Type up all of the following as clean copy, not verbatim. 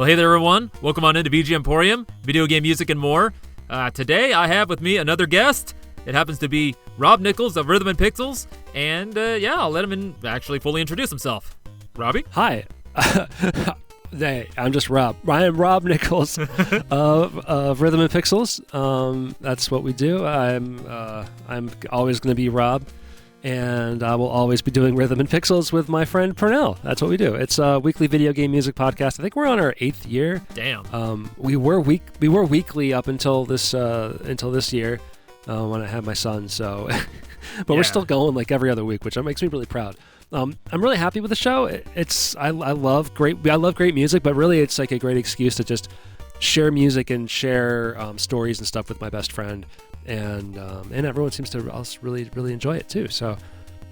Well, hey there, everyone. Welcome on into VG Emporium, video game music and more. Today, I have with me another guest. It happens to be Rob Nichols of Rhythm and Pixels, and I'll let him actually fully introduce himself. Robbie? Hi. Hey, I'm just Rob. I am Rob Nichols of Rhythm and Pixels. That's what we do. I'm always going to be Rob, and I will always be doing Rhythm and Pixels with my friend Pernell. That's what we do. It's a weekly video game music podcast. I think we're on our 8th year. Damn. We were weekly up until this year when I had my son. So, but we're still going like every other week, which makes me really proud. I'm really happy with the show. I love great music, but really it's like a great excuse to just share music and share stories and stuff with my best friend, and everyone seems to also really enjoy it too. So,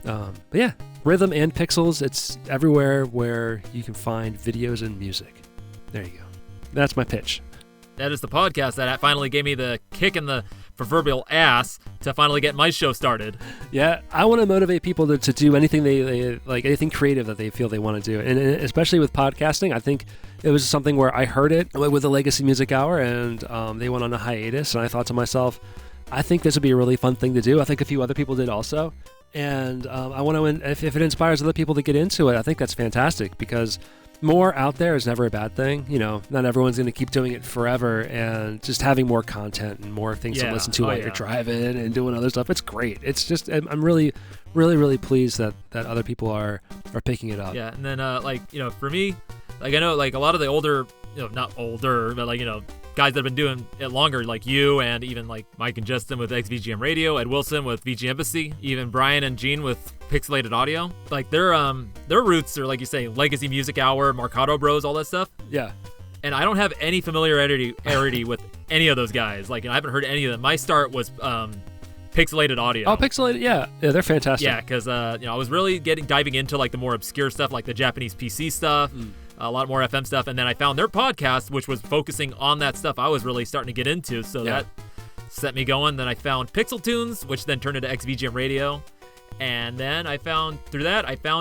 but yeah, Rhythm and Pixels. It's everywhere where you can find videos and music. There you go. That's my pitch. That is the podcast that finally gave me the kick in the proverbial ass to finally get my show started. Yeah, I want to motivate people to do anything they like, anything creative that they feel they want to do, and especially with podcasting. I think it was something where I heard it with the Legacy Music Hour, and they went on a hiatus, and I thought to myself, I think this would be a really fun thing to do. I think a few other people did also, and I want to, if it inspires other people to get into it, I think that's fantastic, because more out there is never a bad thing. You know, not everyone's going to keep doing it forever, and just having more content and more things to listen to while you're driving and doing other stuff. It's great. It's just, I'm really pleased that other people are picking it up. Yeah. And then, for me, like, I know, like, a lot of the older, not older, but, like, guys that have been doing it longer, like you, and even like Mike and Justin with XVGM Radio, Ed Wilson with VG Embassy, even Brian and Gene with Pixelated Audio. Like, their roots are, like you say, Legacy Music Hour, Marcato Bros, all that stuff. Yeah. And I don't have any familiarity with any of those guys. Like, I haven't heard any of them. My start was Pixelated Audio. Oh, Pixelated, yeah, they're fantastic. Yeah, because I was really diving into like the more obscure stuff, like the Japanese PC stuff. A lot more FM stuff, and then I found their podcast, which was focusing on that stuff I was really starting to get into, so that set me going. Then I found Pixel Tunes, which then turned into XVGM Radio, and then I found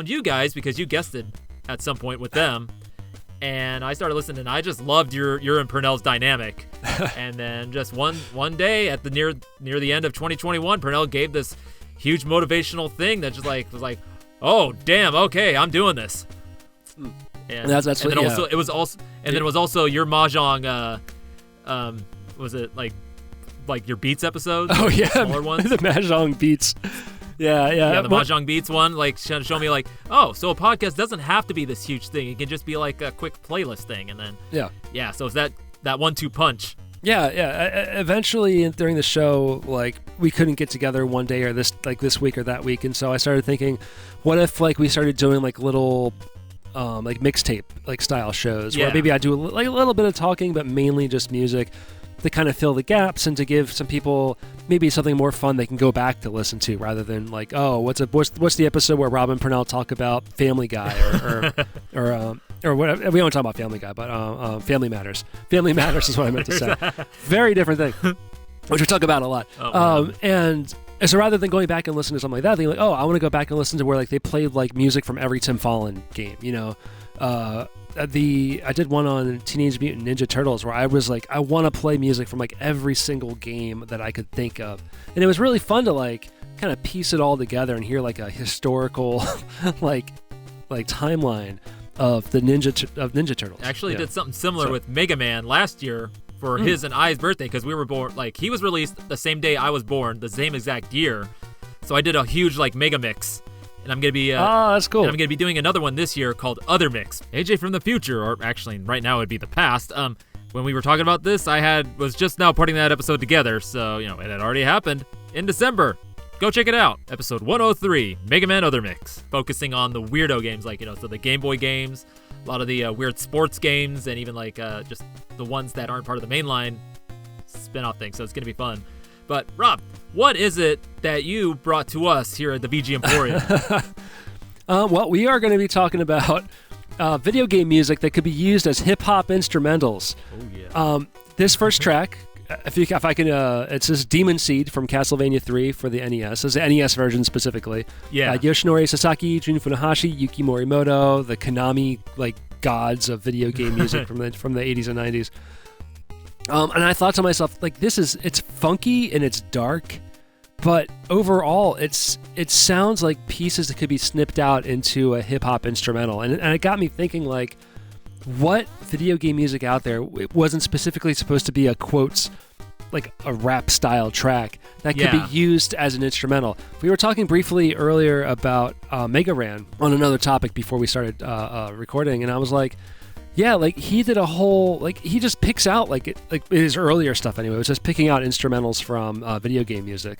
you guys, because you guested at some point with them, and I started listening, and I just loved your and Pernell's dynamic. And then just one day at the near the end of 2021, Pernell gave this huge motivational thing that just was like, oh damn, okay, I'm doing this. And then it was also your mahjong. Was it like your Beats episodes? Oh yeah, smaller ones. The mahjong Beats. Yeah. The mahjong Beats one, like, show me like, oh, so a podcast doesn't have to be this huge thing. It can just be like a quick playlist thing, and then So it's that 1-2 punch. Yeah. Eventually, during the show, like, we couldn't get together one day or this week or that week, and so I started thinking, what if like we started doing like little like mixtape like style shows where maybe I do a little bit of talking, but mainly just music to kind of fill the gaps and to give some people maybe something more fun they can go back to listen to, rather than like, oh, what's the episode where Rob and Pernell talk about Family Guy or whatever. We don't talk about Family Guy, but Family Matters. Family Matters is what I meant to say. Very different thing, which we talk about a lot. And so rather than going back and listening to something like that, thinking like, oh, I want to go back and listen to where like they played like music from every Tim Fallon game, I did one on Teenage Mutant Ninja Turtles where I was like, I want to play music from like every single game that I could think of, and it was really fun to like kind of piece it all together and hear like a historical like timeline of the Ninja Turtles. Actually, did something similar with Mega Man last year for his and I's birthday, because we were born, like, he was released the same day I was born, the same exact year. So I did a huge like mega mix, and I'm gonna be that's cool. And I'm gonna be doing another one this year called Other Mix. AJ from the future, or actually right now it'd be the past. When we were talking about this, I was just now putting that episode together, so it had already happened in December. Go check it out. Episode 103, Mega Man Other Mix, focusing on the weirdo games, like, so the Game Boy games, a lot of the weird sports games, and even like just the ones that aren't part of the mainline spin-off thing. So it's gonna be fun. But Rob, what is it that you brought to us here at the VG Emporium? Well, we are going to be talking about video game music that could be used as hip-hop instrumentals. Oh, yeah. This first track, if I can, it says Demon Seed from Castlevania 3 for the NES. It's the NES version specifically. Yeah. Yoshinori Sasaki, Jun Funahashi, Yuki Morimoto, the Konami gods of video game music from the 80s and 90s. And I thought to myself, like, it's funky and it's dark, but overall it sounds like pieces that could be snipped out into a hip hop instrumental. And it got me thinking, like, what video game music out there, it wasn't specifically supposed to be a quotes, like a rap style track that could be used as an instrumental. We were talking briefly earlier about Mega Ran on another topic before we started recording, and I was like, yeah, like he did a whole, like he just picks out like his earlier stuff anyway. It was just picking out instrumentals from video game music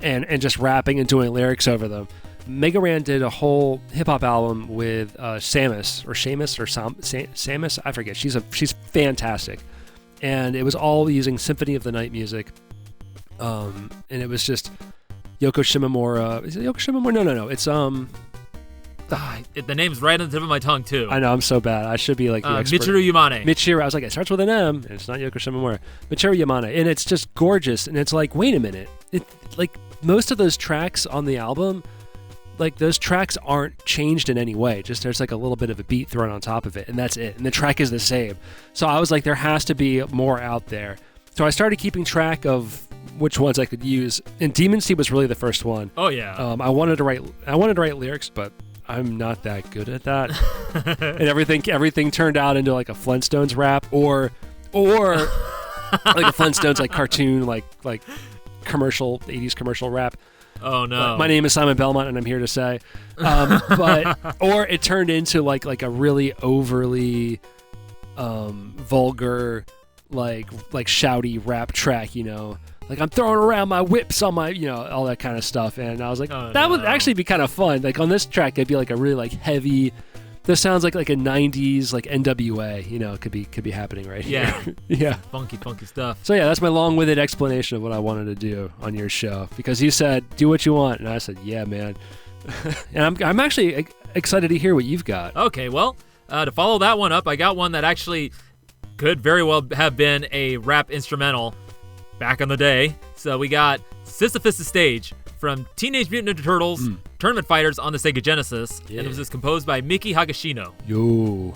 and just rapping and doing lyrics over them. Mega Ran did a whole hip hop album with Samus, I forget. She's fantastic, and it was all using Symphony of the Night music. And it was just Yoko Shimomura. Is it Yoko Shimomura? No. It's the name's right on the tip of my tongue too. I know, I'm so bad. I should be like the expert. Michiru Yamane. Michiru. I was like, it starts with an M, and it's not Yoko Shimomura. Michiru Yamane, and it's just gorgeous. And it's like, wait a minute, like most of those tracks on the album, like those tracks aren't changed in any way. Just there's like a little bit of a beat thrown on top of it, and that's it. And the track is the same. So I was like, there has to be more out there. So I started keeping track of which ones I could use. And Demon Seed was really the first one. Oh yeah. I wanted to write lyrics, but I'm not that good at that. And everything turned out into like a Flintstones rap or like a Flintstones like cartoon like commercial 80s commercial rap. Oh no. My name is Simon Belmont, and I'm here to say, or it turned into like a really overly vulgar like shouty rap track, you know, like I'm throwing around my whips on my, you know, all that kind of stuff. And I was like, that would actually be kind of fun. Like on this track, it'd be like a really like heavy. This sounds like a 90s like NWA, you know, it could be happening right here. Yeah. Funky stuff. So yeah, that's my long-winded explanation of what I wanted to do on your show, because you said do what you want, and I said yeah, man. And I'm actually excited to hear what you've got. Okay, well, to follow that one up, I got one that actually could very well have been a rap instrumental back in the day. So we got Sisyphus' Stage from Teenage Mutant Ninja Turtles Tournament Fighters on the Sega Genesis. Yeah. And it was just composed by Miki Higashino. Yo.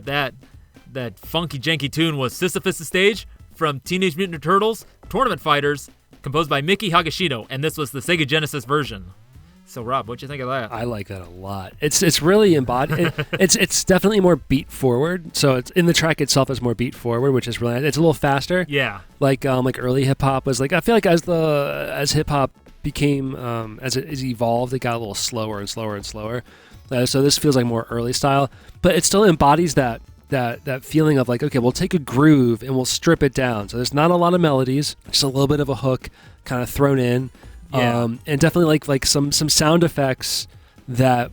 that funky janky tune was Sisyphus' Stage from Teenage Mutant Ninja Turtles Tournament Fighters, composed by Miki Higashino, and this was the Sega Genesis version. So Rob, what'd you think of that? I like that a lot. It's really embodied. It's definitely more beat forward. So it's in the track itself is more beat forward, which is really it's a little faster. Yeah. Like early hip hop was like I feel like as hip hop became as it evolved, it got a little slower and slower and slower. So this feels like more early style, but it still embodies that feeling of like, okay, we'll take a groove and we'll strip it down. So there's not a lot of melodies, just a little bit of a hook kind of thrown in. Yeah. And definitely like some sound effects that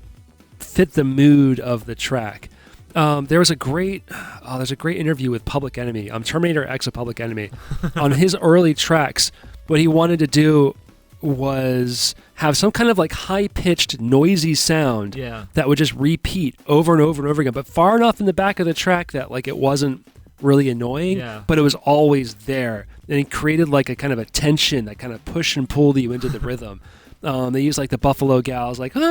fit the mood of the track. There's a great interview with Public Enemy, Terminator X of Public Enemy, on his early tracks. What he wanted to do was have some kind of like high-pitched, noisy sound that would just repeat over and over and over again, but far enough in the back of the track that like it wasn't really annoying, but it was always there. And he created like a kind of a tension that kind of push and pulled you into the rhythm. They use like the Buffalo Gals, like you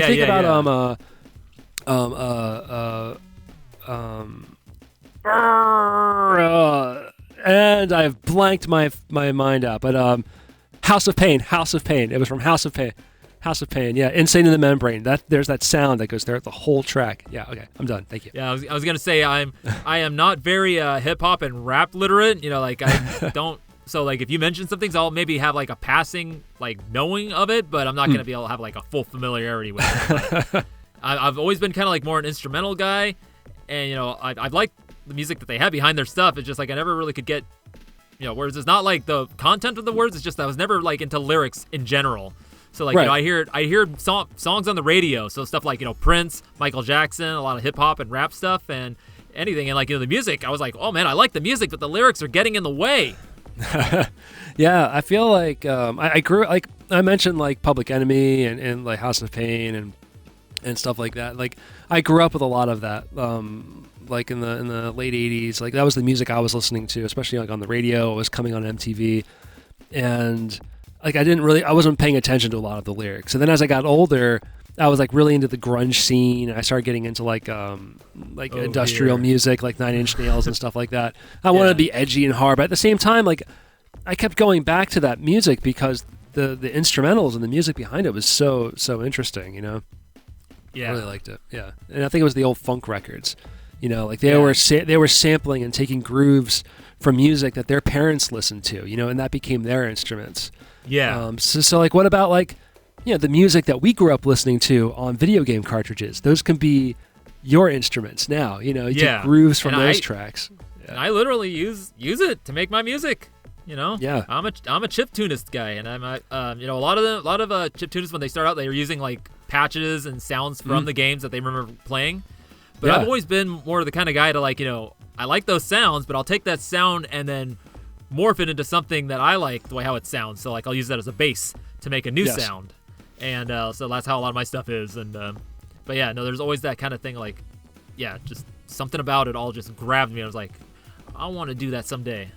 think about and I've blanked my mind out, but House of Pain. It was from House of Pain. Yeah, Insane in the Membrane. There's that sound that goes there the whole track. Yeah, okay, I'm done. Thank you. Yeah, I was gonna say I am not very hip hop and rap literate. You know, like I don't. So like if you mention some things, I'll maybe have like a passing like knowing of it, but I'm not gonna be able to have like a full familiarity with it. Like, I've always been kind of like more an instrumental guy, and you know I like the music that they have behind their stuff. It's just like I never really could get. You know, whereas it's not like the content of the words. It's just I was never like into lyrics in general. So like you know, I hear songs on the radio. So stuff like Prince, Michael Jackson, a lot of hip hop and rap stuff and anything. And like the music, I was like, oh man, I like the music, but the lyrics are getting in the way. Yeah, I feel like I grew like I mentioned like Public Enemy and like House of Pain and stuff like that. Like I grew up with a lot of that. Like in the late 80s, like that was the music I was listening to, especially like on the radio. It was coming on MTV, and like I wasn't paying attention to a lot of the lyrics. And then as I got older, I was like really into the grunge scene. I started getting into like industrial music, like Nine Inch Nails and stuff like that. I wanted to be edgy and hard, but at the same time, like I kept going back to that music because the instrumentals and the music behind it was so interesting. Yeah, I really liked it. Yeah, and I think it was the old funk records. Like they were sampling and taking grooves from music that their parents listened to, and that became their instruments. Yeah. So like, what about like, the music that we grew up listening to on video game cartridges? Those can be your instruments now. You take grooves from those tracks. Yeah. And I literally use it to make my music. Yeah. I'm a chiptunist guy, and I'm a lot of chiptunists when they start out, they were using like patches and sounds from the games that they remember playing. But I've always been more the kind of guy to like, I like those sounds, but I'll take that sound and then morph it into something that I like the way how it sounds. So like I'll use that as a bass to make a new sound. And so that's how a lot of my stuff is. And but yeah, no, there's always that kind of thing like, just something about it all just grabbed me. I was like, I want to do that someday.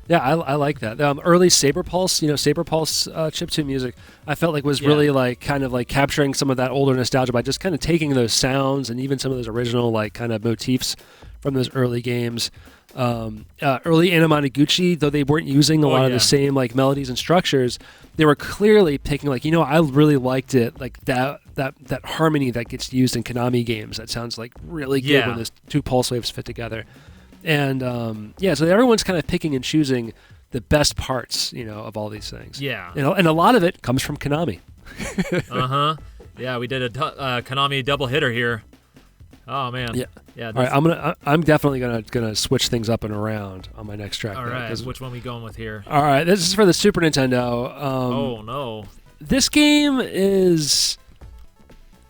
Yeah, I like that. Early Saber Pulse, Saber Pulse chiptune music, I felt like was really like kind of like capturing some of that older nostalgia by just kind of taking those sounds and even some of those original like kind of motifs from those early games. Early Anamanaguchi, though they weren't using a lot of the same like melodies and structures, they were clearly picking like, I really liked it, like that harmony that gets used in Konami games. That sounds like really good when those two pulse waves fit together. And so everyone's kind of picking and choosing the best parts, of all these things. Yeah. And a lot of it comes from Konami. Yeah, we did a Konami double hitter here. Oh man. Yeah. All right, I'm definitely gonna switch things up and around on my next track. All right. Which one are we going with here? All right, this is for the Super Nintendo. Oh no. This game is.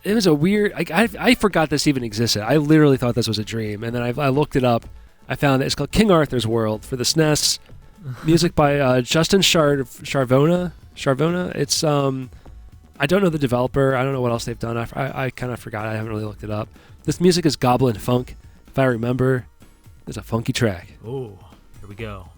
It was a weird. I forgot this even existed. I literally thought this was a dream, and then I looked it up. I found that it's called King Arthur's World for the SNES. Music by Justin Scharvona. It's I don't know the developer. I don't know what else they've done. I kind of forgot. I haven't really looked it up. This music is Goblin funk. If I remember, it's a funky track. Oh, here we go.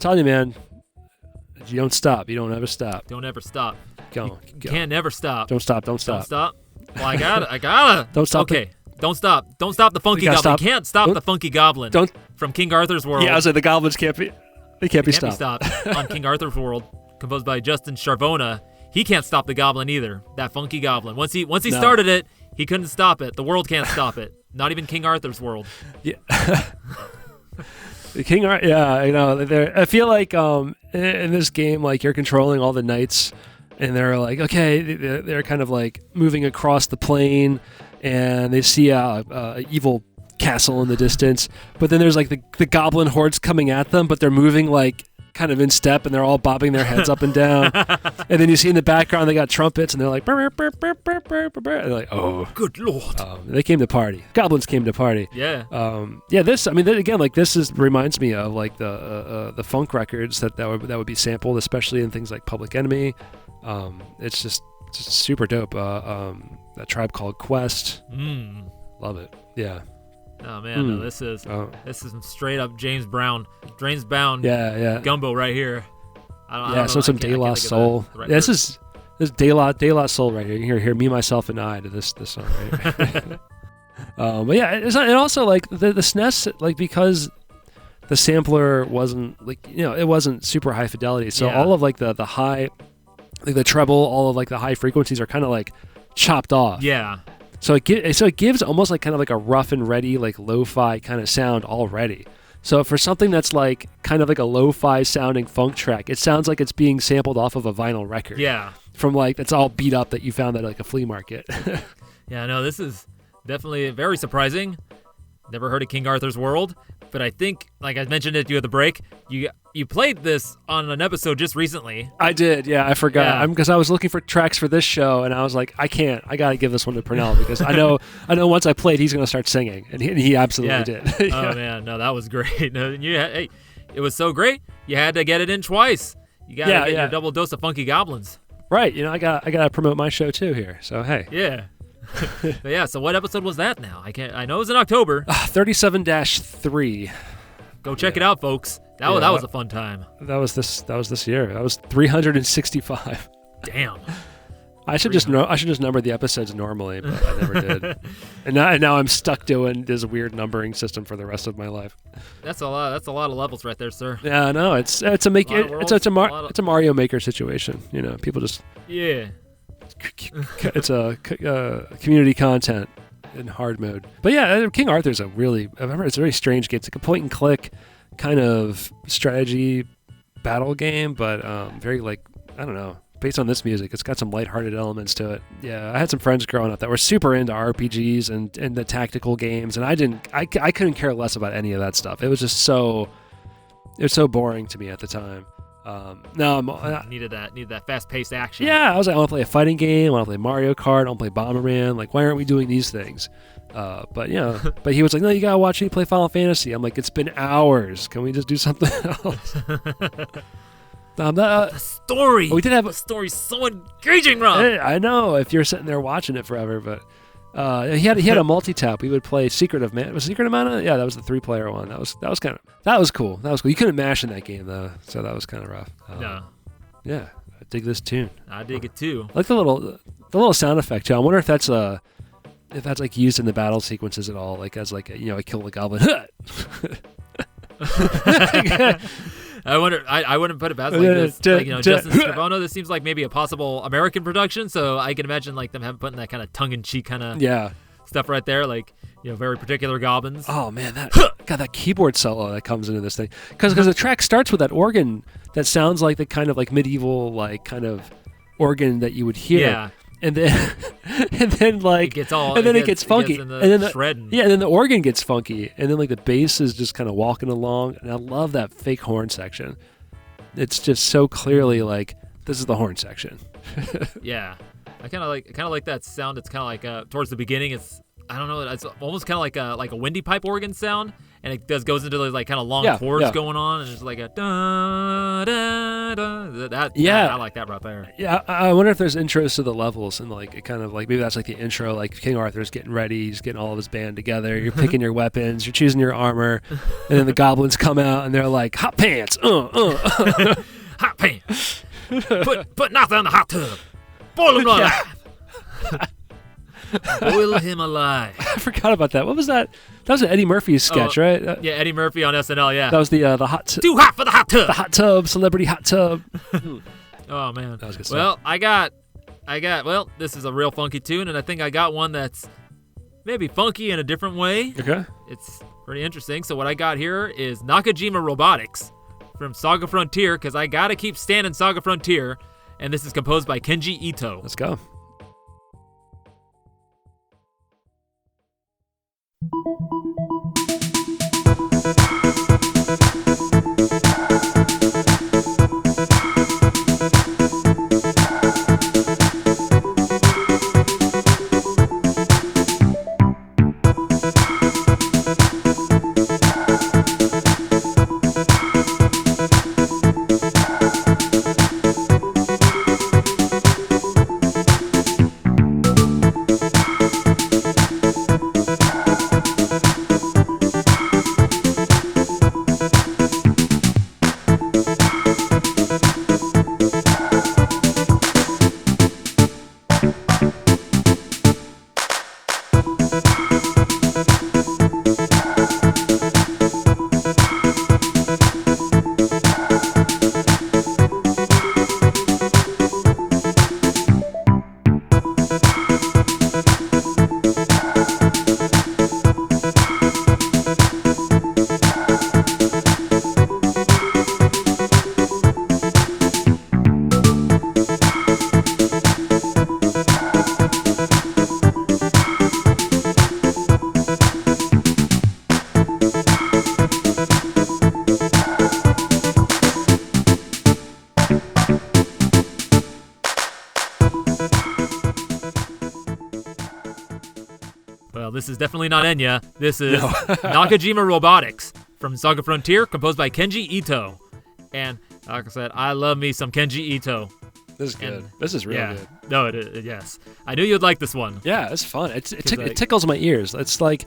telling you, man. You don't stop. You don't ever stop. Don't ever stop. Go. You can't never stop. Don't stop. Don't stop. Well, I gotta. Don't stop. Okay. Don't stop. Don't stop the funky goblin. Stop. You can't stop the funky goblin. Don't. From King Arthur's World. Yeah, I was like, the goblins can't be. They can't be stopped. On King Arthur's World, composed by Justin Scharvona. He can't stop the goblin either. That funky goblin. Once he started it, he couldn't stop it. The world can't stop it. Not even King Arthur's World. Yeah. King Arthur. Yeah, you know. I feel like in this game, like you're controlling all the knights, and they're like, okay, they're kind of like moving across the plain, and they see a evil castle in the distance. But then there's like the goblin hordes coming at them, but they're moving like kind of in step, and they're all bobbing their heads up and down. And then you see in the background they got trumpets, and they're like, burr, burr, burr, burr, burr, burr. And they're like, oh, good lord! They came to party. Goblins came to party. Yeah. This. I mean, again, like this reminds me of like the funk records that would be sampled, especially in things like Public Enemy. It's just super dope. That Tribe Called Quest. Love it. Yeah. Oh man, no, this is some straight up James Brown gumbo right here. Some De La Soul. This is De La Soul right here. You can hear Me, Myself, and I to this song right here. But yeah, and also like the SNES, like because the sampler wasn't like, you know, it wasn't super high fidelity, so all of like the high, like the treble, all of like the high frequencies are kind of like chopped off. Yeah. So it gives almost like kind of like a rough and ready, like lo-fi kind of sound already. So for something that's like kind of like a lo-fi sounding funk track, it sounds like it's being sampled off of a vinyl record. Yeah. From like, that's all beat up that you found at like a flea market. Yeah, no, this is definitely very surprising. Never heard of King Arthur's World, but I think, like I mentioned it to you at the break, you played this on an episode just recently. I did, yeah, I forgot. Because I was looking for tracks for this show, and I was like, I got to give this one to Purnell, because I know once I played, he's going to start singing, and he absolutely did. Oh man, no, that was great. No, it was so great. You had to get it in twice. You got to get your double dose of Funky Goblins. Right, I got to promote my show too here. So hey. Yeah. But yeah, so what episode was that now? I know it was in October. 37-3. Go check it out, folks. That was a fun time. That was this year. That was 365. Damn. I should just number the episodes normally, but I never did. And now I'm stuck doing this weird numbering system for the rest of my life. That's a lot of levels right there, sir. Yeah, no, it's a Mario Maker situation. You know, people just it's a community content in hard mode. But yeah, King Arthur's it's a very strange game. It's like a point and click kind of strategy battle game, but very like, I don't know, based on this music, it's got some lighthearted elements to it. Yeah, I had some friends growing up that were super into RPGs and the tactical games, and I couldn't care less about any of that stuff. It was so boring to me at the time. Needed that fast-paced action. Yeah, I was like, I want to play a fighting game, I want to play Mario Kart, I want to play Bomberman. Like, why aren't we doing these things? But he was like, no, you gotta watch me play Final Fantasy. I'm like, it's been hours. Can we just do something else? The story. We did have the story's so engaging, Rob. I know if you're sitting there watching it forever, but he had a multi-tap. We would play Secret of Mana. Was Secret of Mana? Yeah, that was the 3-player one. That was cool. That was cool. You couldn't mash in that game though, so that was kind of rough. Yeah, I dig this tune. I dig it too. I like the little sound effect too. I wonder if that's like used in the battle sequences at all, like as like I kill the goblin. I wonder. I wouldn't put it past like this. Justin Scharvona. This seems like maybe a possible American production, so I can imagine like them putting that kind of tongue-in-cheek kind of stuff right there, like very particular goblins. Oh man, that keyboard solo that comes into this thing, because the track starts with that organ that sounds like the kind of like medieval like kind of organ that you would hear. Yeah. And then like it gets funky, and then the organ gets funky, and then like the bass is just kind of walking along, and I love that fake horn section. It's just so clearly like this is the horn section. Yeah, I kind of like that sound. It's kind of like towards the beginning, it's I don't know. It's almost kind of like a windy pipe organ sound, and it goes into those like kind of long chords going on, and it's like a da da da. I like that right there. Yeah, I wonder if there's intros to the levels, and like it kind of like maybe that's like the intro, like King Arthur's getting ready, he's getting all of his band together, you're picking your weapons, you're choosing your armor, and then the goblins come out and they're like hot pants, hot pants. Put nothing in the hot tub. Boil him alive. Boil him alive. I forgot about that. What was that? That was an Eddie Murphy sketch, right? Yeah, Eddie Murphy on SNL. Yeah. That was the hot tub. Too hot for the hot tub. The hot tub, celebrity hot tub. Oh man. That was good stuff. Well, I got. Well, this is a real funky tune, and I think I got one that's maybe funky in a different way. Okay. It's pretty interesting. So what I got here is Nakajima Robotics from Saga Frontier, because I gotta keep standing Saga Frontier, and this is composed by Kenji Ito. Let's go. This is definitely not Enya. This is Nakajima Robotics from Saga Frontier, composed by Kenji Ito. And like I said, I love me some Kenji Ito. This is good. This is really good. No, yes. I knew you'd like this one. Yeah, it's fun. It tickles my ears. It's like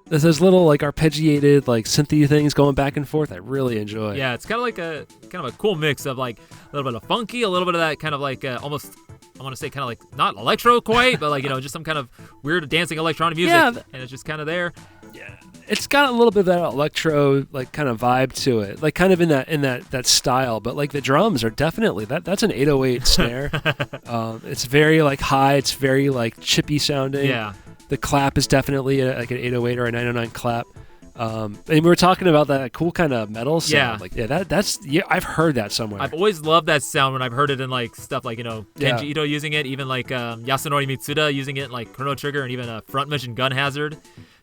there's those little like arpeggiated like synthy things going back and forth. I really enjoy. Yeah, it's kind of like a cool mix of like a little bit of funky, a little bit of that kind of like almost, I want to say kind of like not electro quite, but like, just some kind of weird dancing electronic music, and it's just kind of there. Yeah, it's got a little bit of that electro like kind of vibe to it, like kind of in that style. But like the drums are definitely that's an 808 snare. It's very like high. It's very like chippy sounding. Yeah. The clap is definitely like an 808 or a 909 clap. And we were talking about that cool kind of metal sound. That's I've heard that somewhere. I've always loved that sound when I've heard it in like stuff like Kenji Ito using it, even like Yasunori Mitsuda using it in like Chrono Trigger, and even Front Mission Gun Hazard.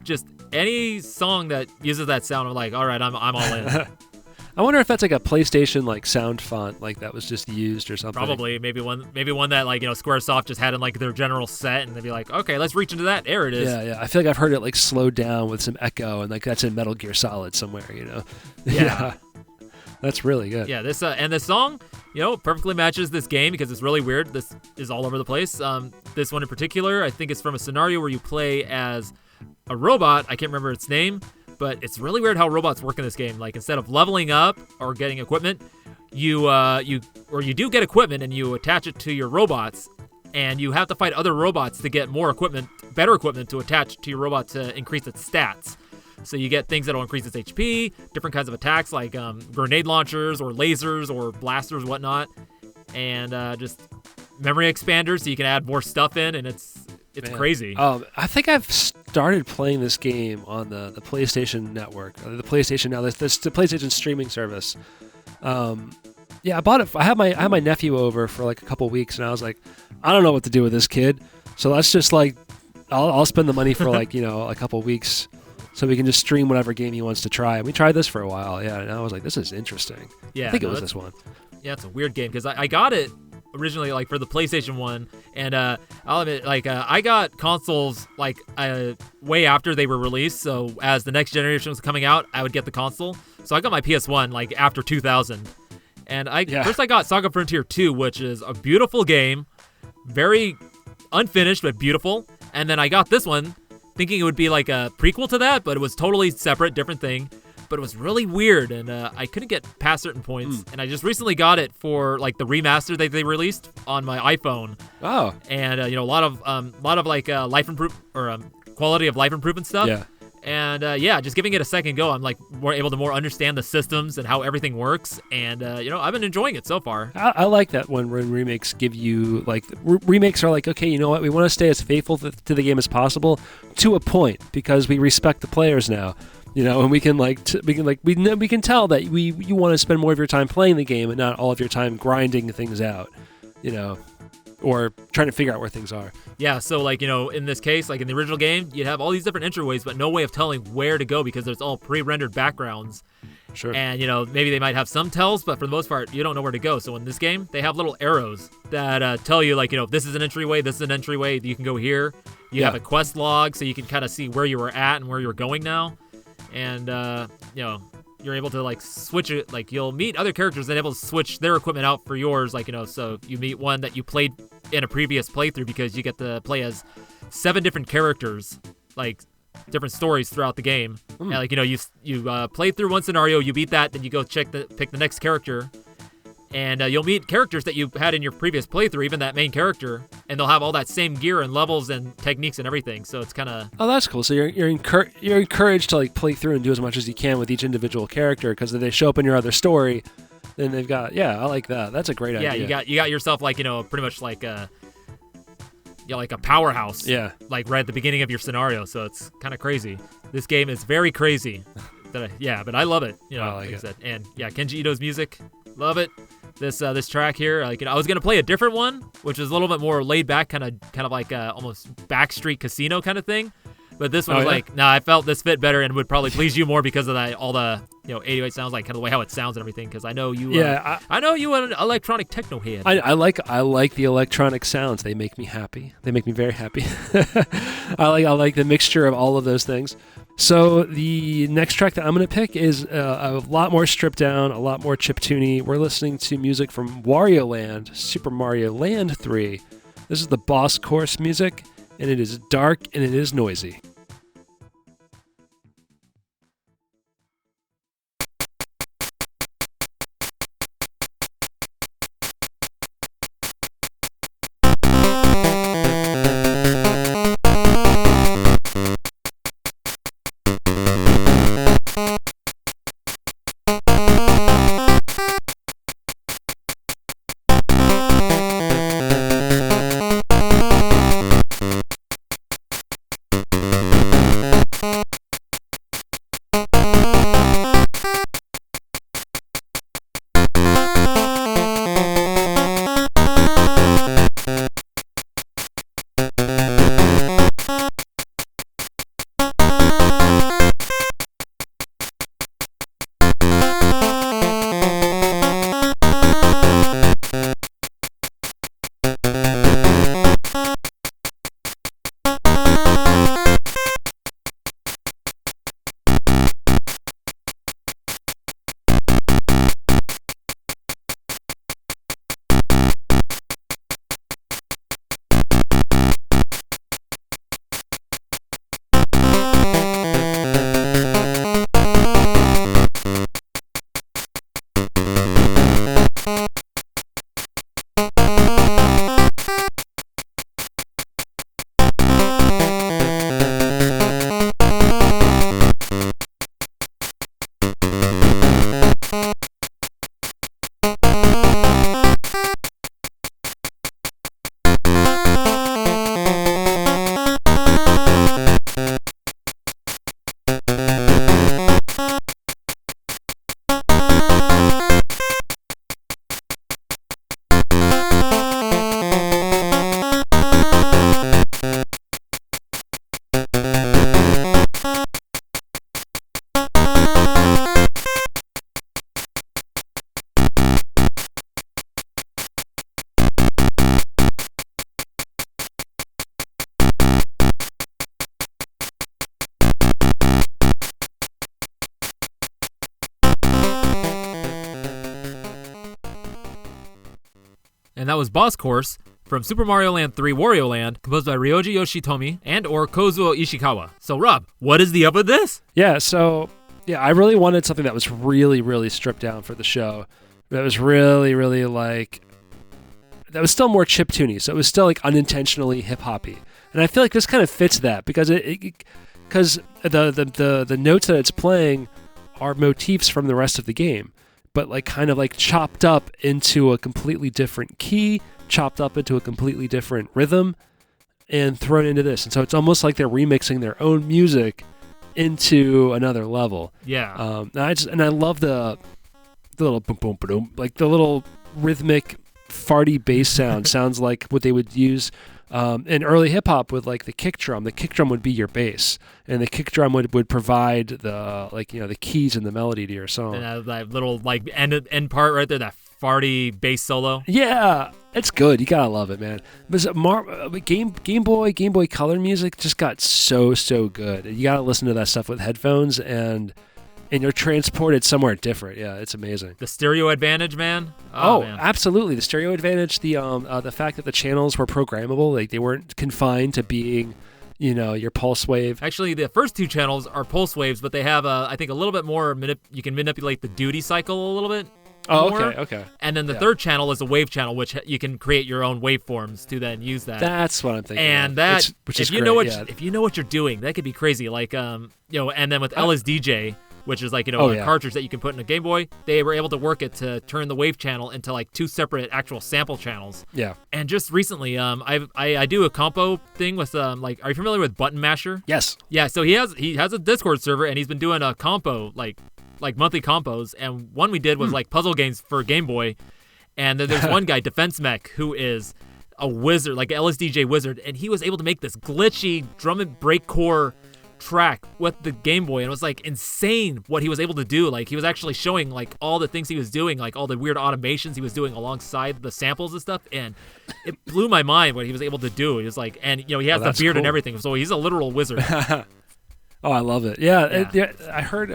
Just any song that uses that sound, I'm like, all right, I'm all in. I wonder if that's like a PlayStation like sound font like that was just used or something. Probably, maybe one that like SquareSoft just had in like their general set, and they'd be like, okay, let's reach into that. There it is. Yeah. I feel like I've heard it like slowed down with some echo, and like that's in Metal Gear Solid somewhere. Yeah. That's really good. Yeah. This and this song, perfectly matches this game because it's really weird. This is all over the place. This one in particular, I think it's from a scenario where you play as a robot. I can't remember its name. But it's really weird how robots work in this game. Like instead of leveling up or getting equipment, you do get equipment and you attach it to your robots, and you have to fight other robots to get more equipment, better equipment to attach to your robot to increase its stats. So you get things that will increase its HP, different kinds of attacks like grenade launchers or lasers or blasters, whatnot, and just memory expanders so you can add more stuff in, and it's crazy. I think I've started playing this game on the PlayStation Network, the PlayStation Now. This the PlayStation streaming service. I bought it. I had my nephew over for like a couple weeks, and I was like, I don't know what to do with this kid, so let's just like, I'll spend the money for like a couple weeks, so we can just stream whatever game he wants to try. And we tried this for a while, and I was like, this is interesting. Yeah, I think it was this one. Yeah, it's a weird game because I got it originally like for the PlayStation 1, and I'll admit, like I got consoles like way after they were released. So as the next generation was coming out, I would get the console. So I got my PS1 like after 2000, and first I got Saga Frontier 2, which is a beautiful game, very unfinished but beautiful. And then I got this one thinking it would be like a prequel to that, but it was totally separate, different thing. But it was really weird, and I couldn't get past certain points. And I just recently got it for like the remaster that they released on my iPhone. Oh, and a lot of like life improve or quality of life improvement stuff. Yeah. And just giving it a second go, I'm like more able to understand the systems and how everything works. And I've been enjoying it so far. I like that when remakes give you like remakes are like, okay, you know what, we want to stay as faithful to the game as possible to a point because we respect the players now. And we can we can tell that you want to spend more of your time playing the game and not all of your time grinding things out, or trying to figure out where things are. Yeah, so like, in this case, like in the original game, you'd have all these different entryways, but no way of telling where to go because there's all pre-rendered backgrounds. Sure. And, maybe they might have some tells, but for the most part, you don't know where to go. So in this game, they have little arrows that tell you, like, this is an entryway, you can go here. You have a quest log, so you can kind of see where you were at and where you're going now. And, you're able to, like, switch it. Like, you'll meet other characters and able to switch their equipment out for yours. Like, so you meet one that you played in a previous playthrough because you get to play as 7 different characters, like, different stories throughout the game. And, like, you play through one scenario, you beat that, then you go pick the next character. And you'll meet characters that you had in your previous playthrough, even that main character, and they'll have all that same gear and levels and techniques and everything. So it's kind of... Oh, that's cool. So you're encouraged to like play through and do as much as you can with each individual character because if they show up in your other story, then they've got... Yeah, I like that. That's a great idea. Yeah, you got yourself like, pretty much like a powerhouse. Yeah. Like right at the beginning of your scenario. So it's kind of crazy. This game is very crazy. But I love it. I said. And yeah, Kenji Ito's music, love it. This track here, like I was gonna play a different one, which is a little bit more laid back, kind of like almost backstreet casino kind of thing. But this one was like, I felt this fit better and would probably please you more because of that, all the 808 sounds, like kind of the way how it sounds and everything. Because I know you, I know you an electronic techno head. I like the electronic sounds. They make me happy. They make me very happy. I like the mixture of all of those things. So the next track that I'm going to pick is a lot more stripped down, a lot more chiptune-y. We're listening to music from Wario Land, Super Mario Land 3. This is the boss course music, and it is dark and it is noisy. and that was Boss Course from Super Mario Land 3 Wario Land, composed by Ryoji Yoshitomi and or Kozue Ishikawa. So Rob, what is the up with this? Yeah, so I really wanted something that was really, really stripped down for the show. That was really, really like, that was still more chiptune, so it was still like unintentionally hip-hoppy. And I feel like this kind of fits that because because the notes that it's playing are motifs from the rest of the game, but like kind of like chopped up into a completely different key, chopped up into a completely different rhythm, and thrown into this. And so it's almost like they're remixing their own music into another level. Yeah. And I love the little boom boom boom, like the little rhythmic farty bass sound. Sounds like what they would use in early hip hop with like the kick drum. The kick drum would be your bass, and the kick drum would provide the the keys and the melody to your song. And that little like end part right there, that farty bass solo. Yeah, it's good. You gotta love it, man. But Game Boy Color music just got so good. You gotta listen to that stuff with headphones, and you're transported somewhere different. Yeah, it's amazing. The stereo advantage, man. Man. Absolutely. The stereo advantage. The fact that the channels were programmable, like they weren't confined to being, your pulse wave. Actually, the first two channels are pulse waves, but they have I think a little bit more. You can manipulate the duty cycle a little bit. Oh, more. Okay. And then the third channel is a wave channel, which you can create your own waveforms to then use that. That's what I'm thinking. And if you know what you're doing, that could be crazy. Like and then with LSDJ, which is like a cartridge that you can put in a Game Boy, they were able to work it to turn the wave channel into like two separate actual sample channels. Yeah. And just recently, I do a compo thing with are you familiar with Button Masher? Yes. Yeah. So he has a Discord server, and he's been doing a compo like monthly compos, and one we did was like puzzle games for Game Boy, and then there's one guy, Defense Mech, who is a wizard, like an LSDJ wizard, and he was able to make this glitchy drum and breakcore track with the Game Boy, and it was like insane what he was able to do. Like he was actually showing like all the things he was doing, like all the weird automations he was doing alongside the samples and stuff, and it blew my mind what he was able to do. He was like, and he has the beard and everything, so he's a literal wizard. Oh, I love it. Yeah. I heard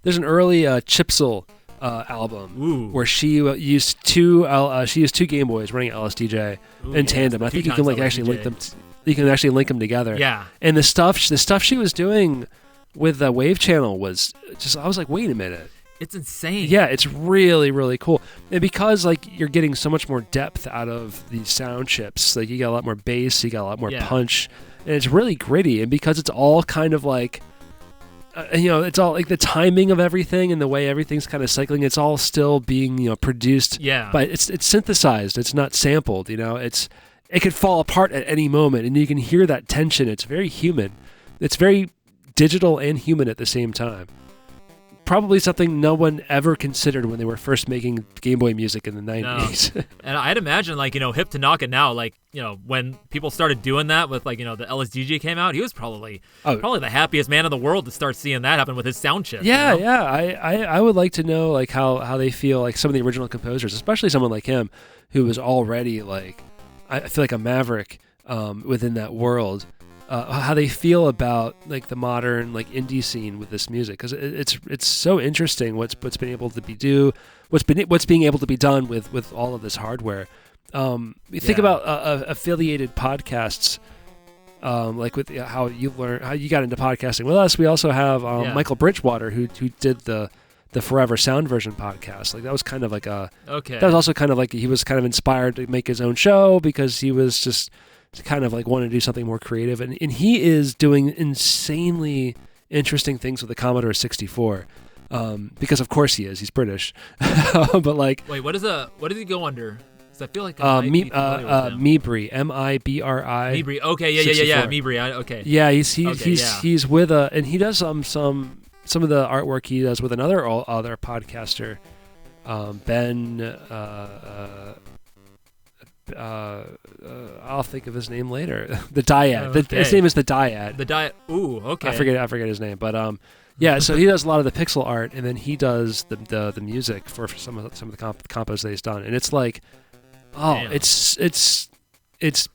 there's an early Chipsel album where she used two Game Boys running LSDJ in tandem. I think you can actually link them. You can actually link them together. Yeah. And the stuff she was doing with the Wave Channel was just, I was like, wait a minute. It's insane. Yeah, it's really, really cool. And because you're getting so much more depth out of these sound chips, like you got a lot more bass, you got a lot more punch, and it's really gritty. And because it's all kind of like, it's all like the timing of everything and the way everything's kind of cycling. It's all still being produced. Yeah. But it's synthesized. It's not sampled. It could fall apart at any moment, and you can hear that tension. It's very human. It's very digital and human at the same time. Probably something no one ever considered when they were first making Game Boy music in the 90s. No. And I'd imagine, Hip Tanaka now, when people started doing that with, the LSDJ came out, he was probably the happiest man in the world to start seeing that happen with his sound chip. Yeah, yeah. I would like to know, how they feel, some of the original composers, especially someone like him, who was already, I feel like a maverick within that world. How they feel about the modern indie scene with this music, because it's so interesting what's being able to what's being able to be done with all of this hardware. You think about affiliated podcasts, with how you got into podcasting with us. We also have Michael Bridgewater who did the Forever Sound Version podcast. That was kind of that was also kind of he was kind of inspired to make his own show because he was just kind of wanted to do something more creative, and he is doing insanely interesting things with the Commodore 64, because of course he's British. But wait, what does he go under? Because I feel like Mibri, M-I-B-R-I. Mibri. Okay, yeah, Mibri. Okay. Yeah, he's with and he does some of the artwork he does with other podcaster, Ben. I'll think of his name later. The Dyad. Okay. His name is the Dyad. The Dyad. Ooh, okay. I forget his name, but yeah. So he does a lot of the pixel art, and then he does the music for some of the compos that he's done, and it's it's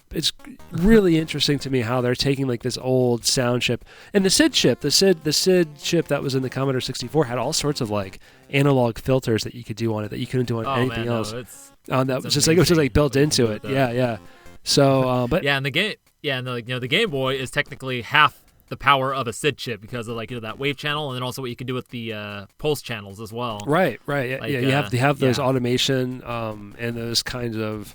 really interesting to me how they're taking like this old sound chip and the SID chip that was in the Commodore 64 had all sorts of like analog filters that you could do on it that you couldn't do on anything else. That was just like built into it. Yeah. So, but yeah, and the Game Boy is technically half the power of a SID chip because of like that wave channel, and then also what you can do with the pulse channels as well. Right. Yeah, you have to have those automation and those kinds of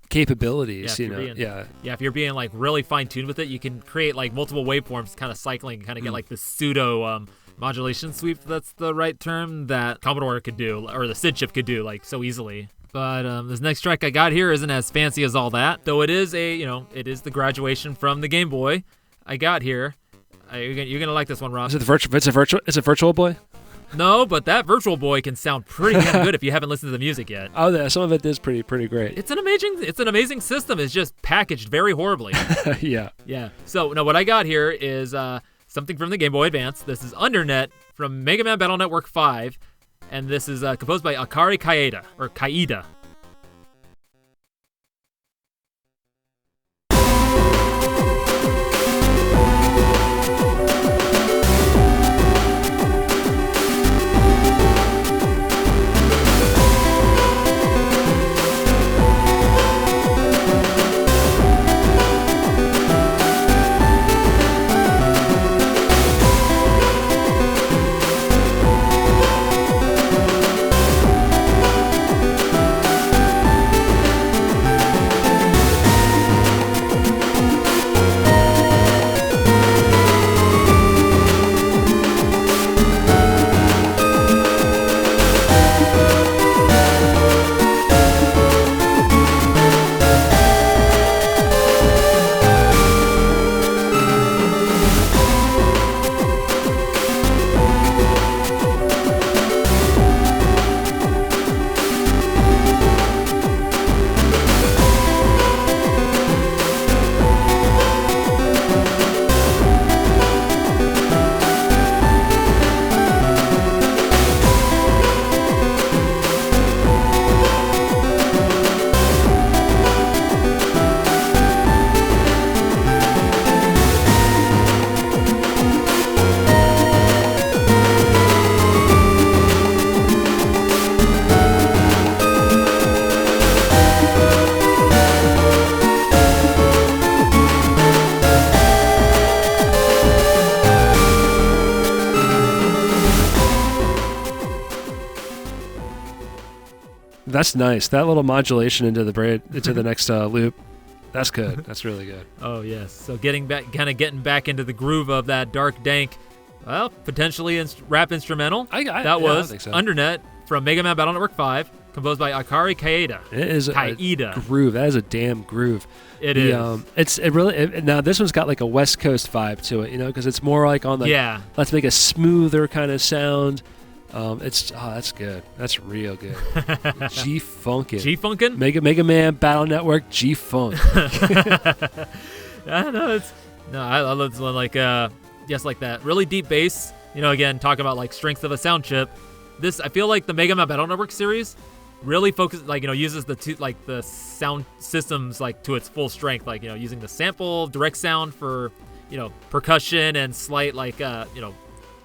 capabilities. If you're being like really fine tuned with it, you can create like multiple waveforms, kind of cycling, kind of get like the pseudo modulation sweep. That's the right term that Commodore could do, or the SID chip could do, like so easily. But this next track I got here isn't as fancy as all that, though it is it is the graduation from the Game Boy I got here. You're gonna like this one, Ross. Is it It's a Virtual Boy? No, but that Virtual Boy can sound pretty damn good if you haven't listened to the music yet. Oh, yeah, some of it is pretty great. It's an amazing system. It's just packaged very horribly. Yeah. So now what I got here is something from the Game Boy Advance. This is Undernet from Mega Man Battle Network 5, and this is composed by Akari Kaida. That's nice. That little modulation into the next loop. That's good. That's really good. Oh yes. So getting back into the groove of that dark, dank, well, potentially rap instrumental. That was so. Undernet from Mega Man Battle Network 5, composed by Akari Kaida. It is a groove. That is a damn groove. It is. Now this one's got like a West Coast vibe to it, because it's more like on the let's make a smoother kind of sound. That's good. That's real good. G-Funkin'. G-Funkin'? Mega Man Battle Network G-Funk. I know. I love this one. Like, like that really deep bass. Again, talking about like strength of a sound chip. I feel like the Mega Man Battle Network series really focuses, uses the sound systems like to its full strength. Like, using the sample, direct sound for, percussion and slight